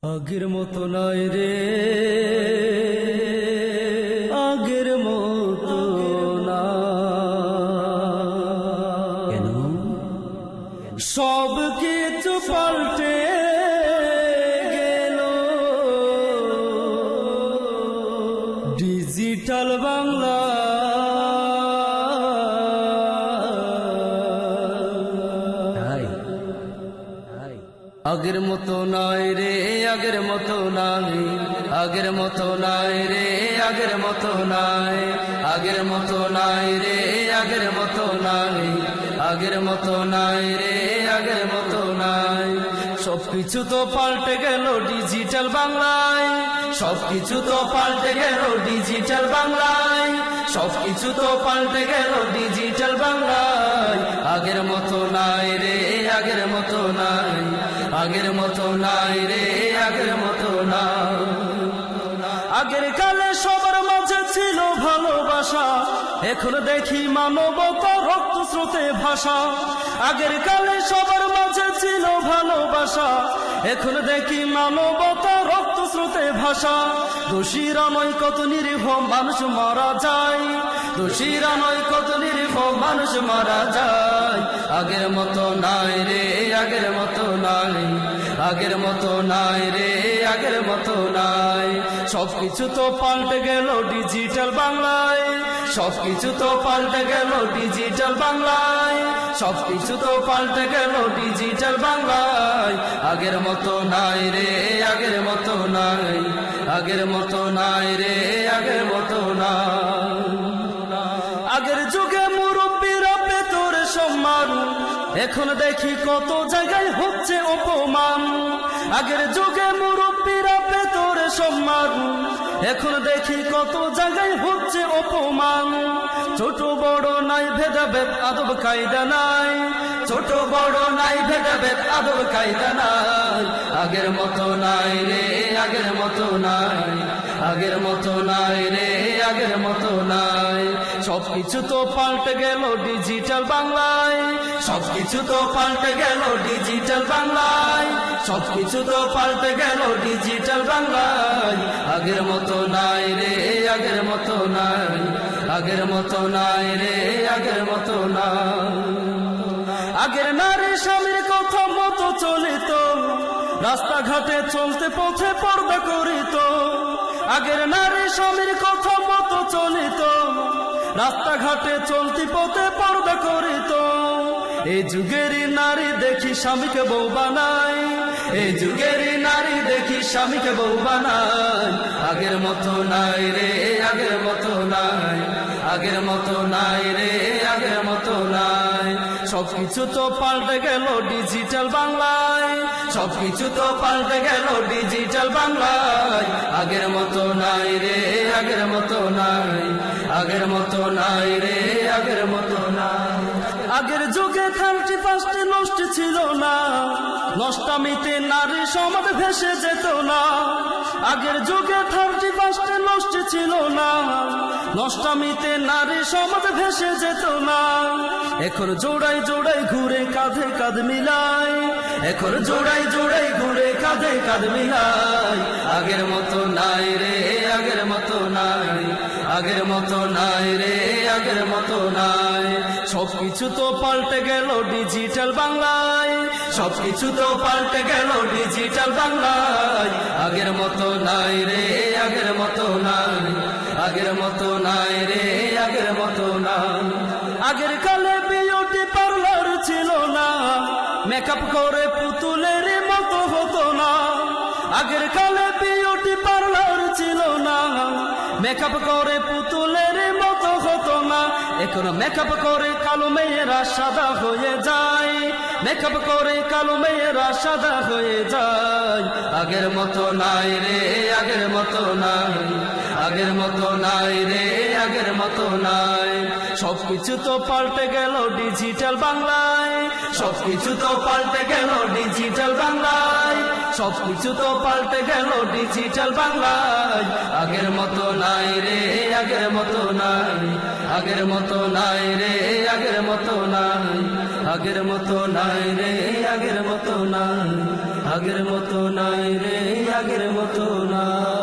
আগের মতো নয় রে, আগের মতো না। কেন? সব কিছু পাল্টে গেল, ডিজিটাল বাংলা। আগের মতো নয় রে, আগের মতো নাই, আগের মতো নাই রে, আগের মতো নাই, আগের মতো নাই রে, আগের মতো নাই, আগের মতো নাই রে, আগের মতো নাই। সবকিছু তো পাল্টে গেল ডিজিটাল বাংলায়, সবকিছু তো পাল্টে গেল ডিজিটাল বাংলায়, সবকিছু তো পাল্টে গেল ডিজিটাল বাংলায়। আগের মতো নাই রে, আগের মতো নাই, আগের মতো নাই রে, আগের মতো না। আগের কালে সবার মাঝে ছিল ভালোবাসা, এখন দেখি মানবতা রক্ত স্রোতে ভাষা। আগের কালে সবার মাঝে ছিল ভালোবাসা, এখন দেখি মানবতা রক্ত স্রোতে ভাষা। দোষীরা নয় কত নিরীহ মানুষ মারা যায়, দোষীরা নয় কত নিরীহ মানুষ মারা যায়। আগের মতো নাই রে, আগের মতো নাই, আগের মতো নাই রে, আগের মতো নাই। সবকিছু তো পাল্টে গেল ডিজিটাল বাংলায়, সবকিছু তো পাল্টে গেল ডিজিটাল বাংলায়, সবকিছু তো পাল্টে গেল ডিজিটাল বাংলায়। আগের মতো নাই রে, আগের মতো নাই, আগের মতো নাই রে, আগের মতো না। আগের যুগে মুরব্বীরা পেত রে সম্মান, এখন দেখি কত জায়গায় হচ্ছে অপমান। আগের যুগে মুরব্বীরা পেত রে সম্মান, এখন দেখি কত জায়গায় হচ্ছে অপমান। ছোট বড় নাই ভেদাভেদ আদব কায়দা নাই, ছোট বড় নাই ভেদাভেদ আদব কায়দা নাই। আগের মতো নাই রে, আগের মতো নাই, আগের মতো নাই রে, আগের মতো নাই। সবকিছু তো পাল্টে গেল ডিজিটাল বাংলায়, সবকিছু তো পাল্টে গেল ডিজিটাল বাংলায়, সবকিছু তো পাল্টে গেল ডিজিটাল বাংলায়। আগের মতো নাই রে, আগের মতো নাই, আগের মতো নাই রে, আগের মতো না। আগের নারী স্বামীর কথা মতো চলিত, রাস্তাঘাটে চলতে পথে পর্দা করিত। আগের নারী স্বামীর কথা মতো চলিত, রাস্তাঘাটে চলতি পথে পর্দা করিত। এই যুগেরই নারী দেখি স্বামীকে বউ বানায়, এই যুগেরই নারী দেখি স্বামীকে বউ বানায়। আগের মতো নাই রে, আগের মতো নাই, আগের মতো নাই রে, আগের মতো নাই। সবকিছু তো পাল্টে গেল ডিজিটাল বাংলায়, সবকিছু তো পাল্টে গেল ডিজিটাল বাংলায়। আগের মতো নাই রে, আগের মতো নাই, আগের মতো নাই রে, আগের মতো নাই। আগের যুগে 31 নষ্ট ছিল না, নষ্টামিতে নারী সমাজ ভেসে যেত না। আগের যুগে 31 নষ্ট ছিল না, নষ্টামিতে নারী সমাজ ভেসে যেত না। এখন জোড়াই জোড়াই ঘুরে কাঁধে কাঁধ মিলাই, এখন জোড়াই জোড়াই ঘুরে কাঁধে কাঁধ মিলাই। আগের মতো নাই রে, আগের মতো নাই, আগের মতো নাই রে, আগের মতো নাই। সবকিছু তো পাল্টে গেল ডিজিটাল বাংলায়, সবকিছু তো পাল্টে গেল ডিজিটাল বাংলায়। আগের মতো নাই রে, আগের মতো নাই, আগের মতো নাই রে, আগের মতো নাই। আগের কালে বিউটি পার্লার ছিল না, মেকআপ করে পুতুলের মতো হতো না। আগের কালে বিউটি পার্লার ছিল না, মেকআপ করে পুতুলের মতো হতো না। এখন মেকআপ করে কালো মেয়েরা সাদা হয়ে যায়, মেকআপ করে কালো মেয়েরা সাদা হয়ে যায়। আগের মতো নাই রে, আগের মতো নাই, আগের মতো নাই রে, আগের মতো নাই। সবকিছু তো পাল্টে গেল ডিজিটাল বাংলায়, সবকিছু তো পাল্টে গেল ডিজিটাল বাংলায়, সবকিছু তো পাল্টে গেল ডিজিটাল বাংলায়। আগের মতো নাই রে, আগের মতো নাই, আগের মতো নাই রে, আগের মতো নাই, আগের মতো নাই রে, আগের মতো নাই, আগের মতো নাই রে, আগের মতো নাই।